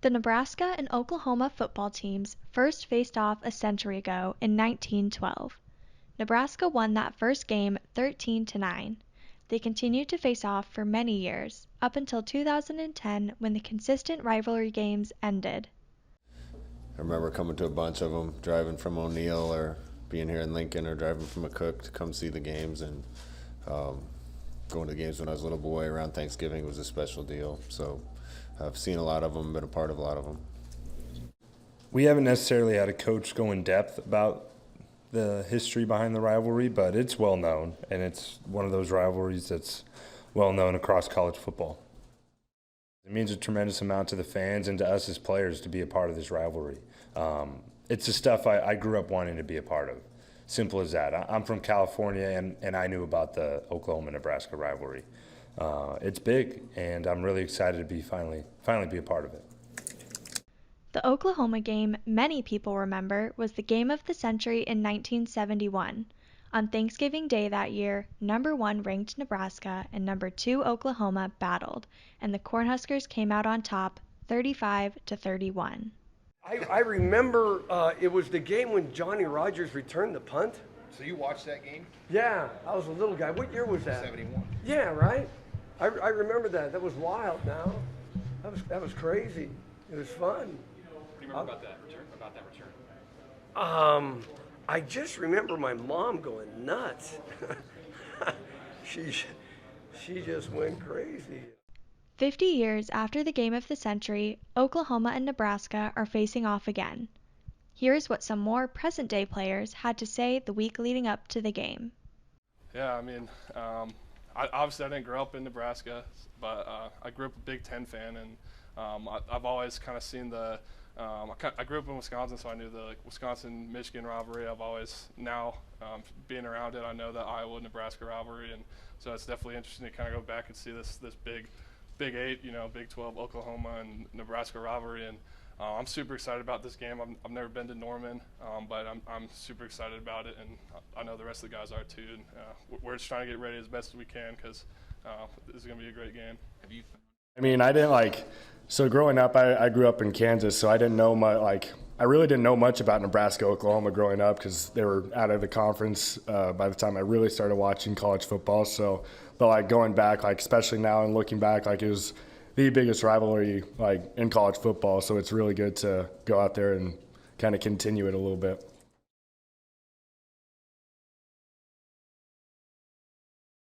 The Nebraska and Oklahoma football teams first faced off a century ago in 1912. Nebraska won that first game 13-9. They continued to face off for many years, up until 2010 when the consistent rivalry games ended. I remember coming to a bunch of them, driving from O'Neill or being here in Lincoln or driving from McCook to come see the games, and going to games when I was a little boy around Thanksgiving was a special deal. So I've seen a lot of them, been a part of a lot of them. We haven't necessarily had a coach go in depth about the history behind the rivalry, but it's well known, and it's one of those rivalries that's well known across college football. It means a tremendous amount to the fans and to us as players to be a part of this rivalry. It's the stuff I grew up wanting to be a part of. Simple as that. I'm from California, and I knew about the Oklahoma-Nebraska rivalry. It's big, and I'm really excited to be finally be a part of it. The Oklahoma game many people remember was the game of the century in 1971. On Thanksgiving Day that year, number 1 ranked Nebraska and number 2 Oklahoma battled, and the Cornhuskers came out on top 35-31. I remember it was the game when Johnny Rogers returned the punt. So you watched that game? Yeah, I was a little guy. What year was that? 71. Yeah, right? I remember that. That was wild now. That was crazy. It was fun. What do you remember about that return? I just remember my mom going nuts. She just went crazy. 50 years after the game of the century, Oklahoma and Nebraska are facing off again. Here's what some more present-day players had to say the week leading up to the game. Yeah, I mean, obviously I didn't grow up in Nebraska, but I grew up a Big Ten fan, and I've always kind of seen I grew up in Wisconsin, so I knew the Wisconsin-Michigan rivalry. I've always, now being around it, I know the Iowa-Nebraska rivalry, and so it's definitely interesting to kind of go back and see this Big 8, Big 12, Oklahoma and Nebraska rivalry, and I'm super excited about this game. I've never been to Norman, but I'm super excited about it, and I know the rest of the guys are too. And we're just trying to get ready as best as we can because this is going to be a great game. I mean, I didn't so growing up, I grew up in Kansas, so I didn't know I really didn't know much about Nebraska, Oklahoma growing up because they were out of the conference by the time I really started watching college football. So, but going back, especially now and looking back, it was the biggest rivalry in college football. So it's really good to go out there and kind of continue it a little bit.